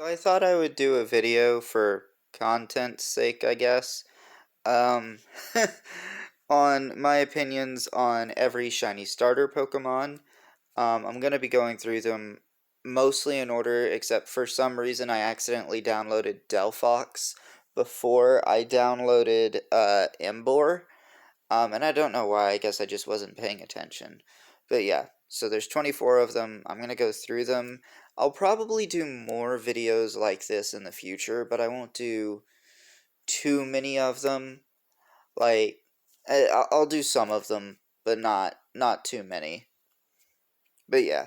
I thought I would do a video for content's sake, I guess, um, on my opinions on every shiny starter Pokemon. I'm going to be going through them mostly in order, except for some reason I accidentally downloaded Delphox before I downloaded Embor, and I don't know why. I guess I just wasn't paying attention. But yeah, so there's 24 of them. I'm going to go through them. I'll probably do more videos like this in the future, but I won't do too many of them. Like, I'll do some of them, but not too many. But yeah,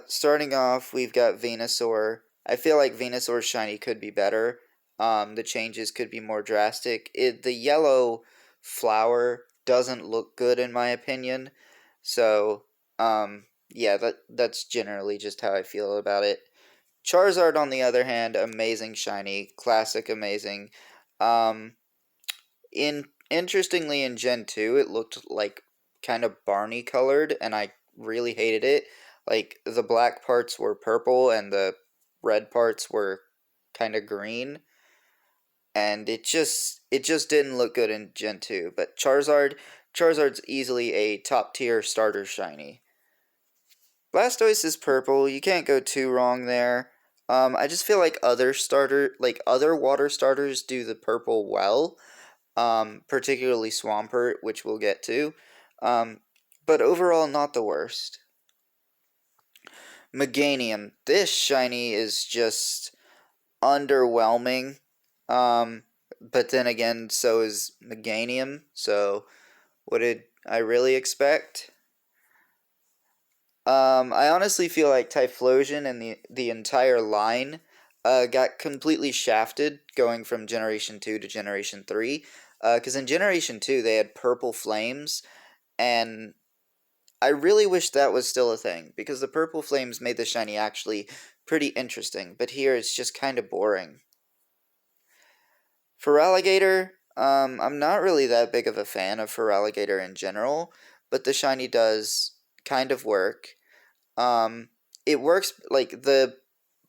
starting off, we've got Venusaur. I feel like Venusaur's shiny could be better. The changes could be more drastic. The yellow flower doesn't look good in my opinion. So, yeah, that's generally just how I feel about it. Charizard, on the other hand, amazing shiny, classic amazing. Interestingly, in Gen 2, it looked like kind of Barney colored, and I really hated it. Like, the black parts were purple, and the red parts were kind of green, and it just didn't look good in Gen 2. But Charizard's easily a top tier starter shiny. Blastoise is purple. You can't go too wrong there. I just feel like other water starters do the purple well. Particularly Swampert, which we'll get to. Um, but overall, not the worst. Meganium. This shiny is just underwhelming. But then again, so is Meganium. So, what did I really expect? I honestly feel like Typhlosion and the entire line got completely shafted going from Generation 2 to Generation 3. Because in Generation 2 they had purple flames, and I really wish that was still a thing, because the purple flames made the shiny actually pretty interesting, but here it's just kind of boring. Feraligatr, I'm not really that big of a fan of Feraligatr in general, but the shiny does kind of work. It works, like, the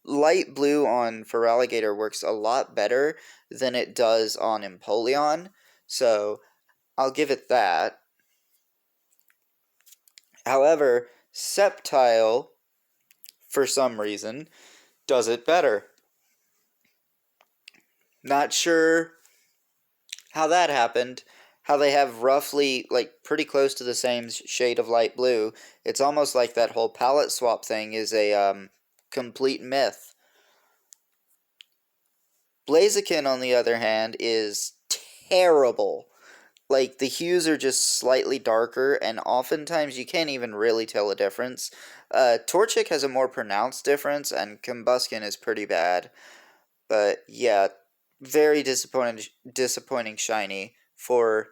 light blue on Feraligatr works a lot better than it does on Empoleon, so I'll give it that. However, Sceptile, for some reason, does it better. Not sure how that happened. How they have roughly, like, pretty close to the same shade of light blue. It's almost like that whole palette swap thing is a complete myth. Blaziken, on the other hand, is terrible. Like, the hues are just slightly darker, and oftentimes you can't even really tell a difference. Torchic has a more pronounced difference, and Combusken is pretty bad. But yeah, very disappointing shiny for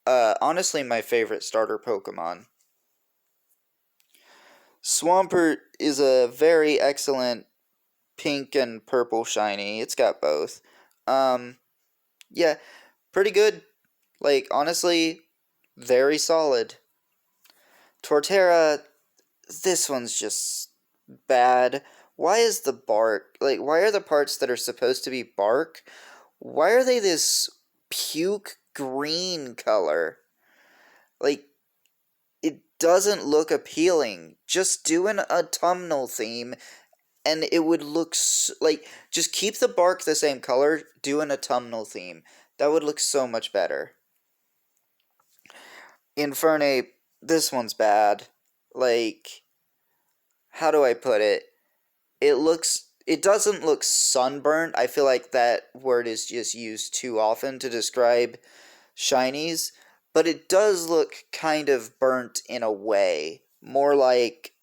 honestly my favorite starter Pokemon. Swampert is a very excellent pink and purple shiny. It's got both. Yeah, pretty good. Like, honestly, very solid. Torterra, this one's just bad. Why is the bark, like, why are the parts that are supposed to be bark, why are they this puke green color? Like, it doesn't look appealing. Just do an autumnal theme and it would look like, just keep the bark the same color, do an autumnal theme. That would look so much better. Infernape, this one's bad. Like, how do I put it? It doesn't look sunburnt. I feel like that word is just used too often to describe shinies, but it does look kind of burnt in a way. More like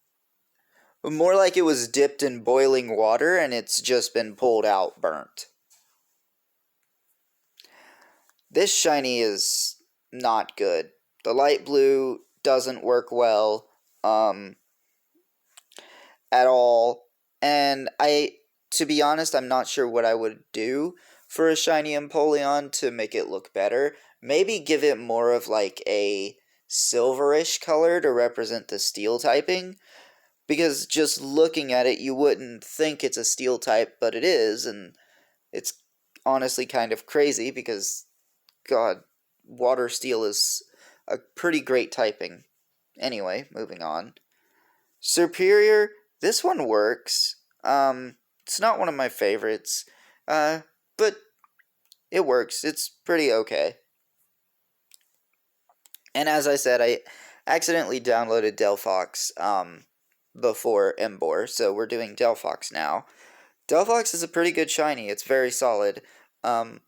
it was dipped in boiling water and it's just been pulled out burnt. This shiny is not good. The light blue doesn't work well at all, and to be honest, I'm not sure what I would do for a shiny Empoleon to make it look better. Maybe give it more of like a silverish color to represent the steel typing, because just looking at it, you wouldn't think it's a steel type, but it is, and it's honestly kind of crazy because, God, water steel is a pretty great typing. Anyway, moving on. Superior, this one works. It's not one of my favorites, but it works. It's pretty okay. And as I said, I accidentally downloaded Delphox before Embor, so we're doing Delphox now. Delphox is a pretty good shiny. It's very solid. Um,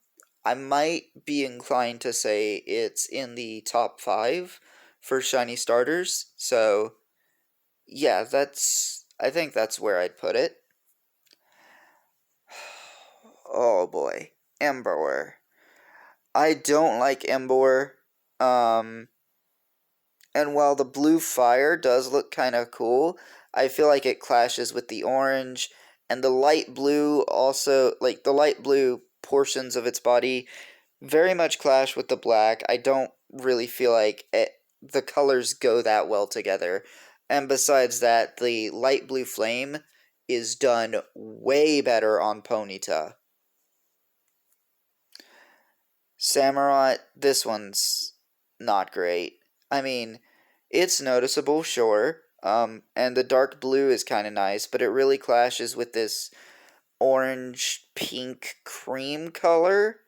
I might be inclined to say it's in the top 5 for shiny starters. So, yeah, I think that's where I'd put it. Oh boy, Embor. I don't like Embor. Um, And while the blue fire does look kind of cool, I feel like it clashes with the orange, and the light blue also, like the light blue portions of its body, very much clash with the black. I don't really feel like the colors go that well together. And besides that, the light blue flame is done way better on Ponyta. Samurott, this one's not great. I mean, it's noticeable, sure, and the dark blue is kind of nice, but it really clashes with this orange, pink, cream color.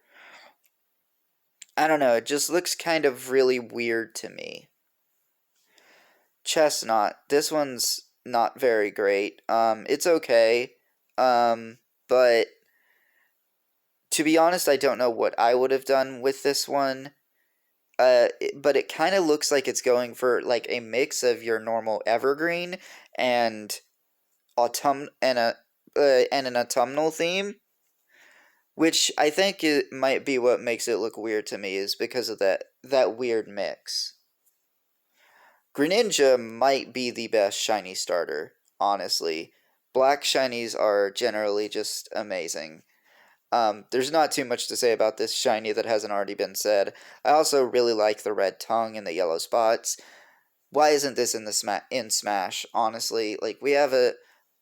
I don't know, it just looks kind of really weird to me. Chestnut, this one's not very great. It's okay, but to be honest, I don't know what I would have done with this one. But it kind of looks like it's going for like a mix of your normal evergreen and autumn and an autumnal theme, which I think it might be what makes it look weird to me is because of that weird mix. Greninja might be the best shiny starter, honestly. Black shinies are generally just amazing. There's not too much to say about this shiny that hasn't already been said. I also really like the red tongue and the yellow spots. Why isn't this in in Smash? Honestly, like we have a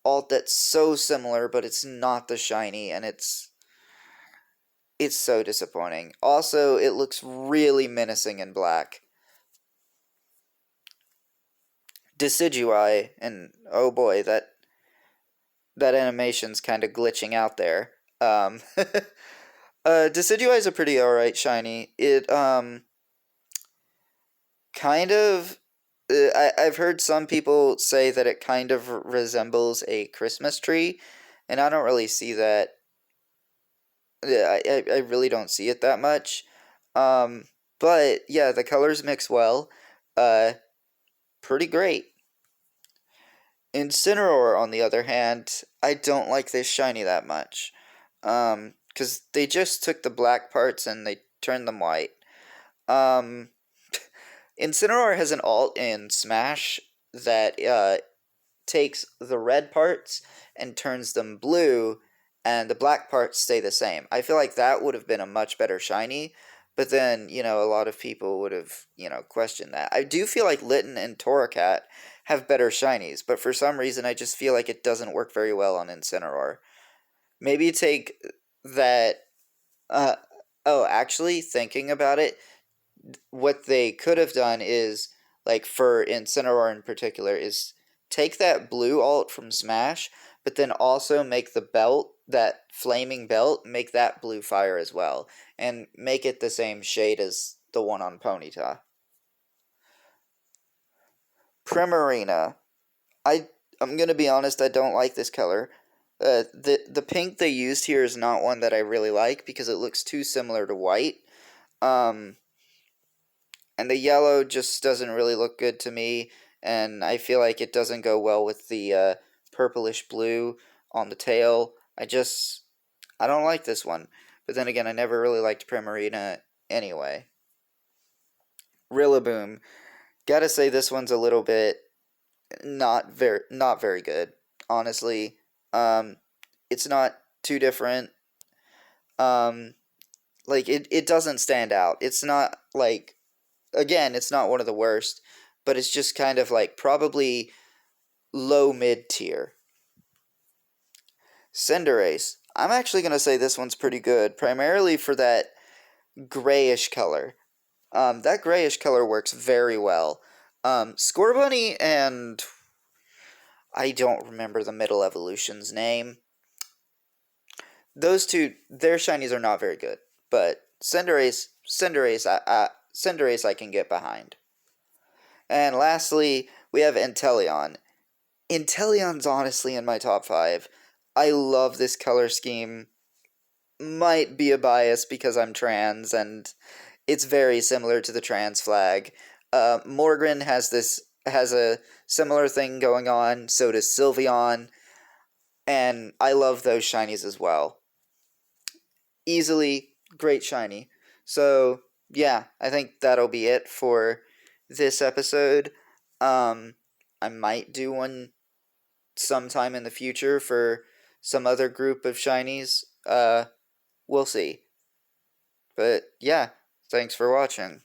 alt that's so similar, but it's not the shiny, and it's so disappointing. Also, it looks really menacing in black. Decidueye, and oh boy, that animation's kind of glitching out there. Decidueye is a pretty alright shiny. It kind of I've heard some people say that it kind of resembles a Christmas tree, and I don't really see that. I really don't see it that much. Um, but yeah, the colors mix well. Uh, Pretty great. Incineroar, on the other hand, I don't like this shiny that much. Because they just took the black parts and they turned them white. Um, Incineroar has an alt in Smash that takes the red parts and turns them blue, and the black parts stay the same. I feel like that would have been a much better shiny, but then, a lot of people would have, questioned that. I do feel like Litten and Torracat have better shinies, but for some reason I just feel like it doesn't work very well on Incineroar. Maybe take that. Uh, oh, actually, thinking about it, what they could have done is, like for Incineroar in particular, is take that blue alt from Smash, but then also make the belt, that flaming belt, make that blue fire as well, and make it the same shade as the one on Ponyta. Primarina. I'm gonna be honest, I don't like this color. The pink they used here is not one that I really like because it looks too similar to white. Um, and the yellow just doesn't really look good to me, and I feel like it doesn't go well with the purplish blue on the tail. I don't like this one. But then again, I never really liked Primarina anyway. Rillaboom. Gotta say this one's a little bit not very good, honestly. Um, it's not too different. Um, like it doesn't stand out. It's not like, again, it's not one of the worst, but it's just kind of like probably low mid tier. Cinderace. I'm actually going to say this one's pretty good, primarily for that grayish color. That grayish color works very well. Scorbunny and I don't remember the middle evolution's name. Those two, their shinies are not very good, but Cinderace, I can get behind. And lastly, we have Intelion. Intelion's honestly in my top 5. I love this color scheme. Might be a bias because I'm trans, and it's very similar to the trans flag. Morgan has a similar thing going on, so does Sylveon, and I love those shinies as well. Easily great shiny. So yeah, I think that'll be it for this episode. I might do one sometime in the future for some other group of shinies. We'll see. But yeah, thanks for watching.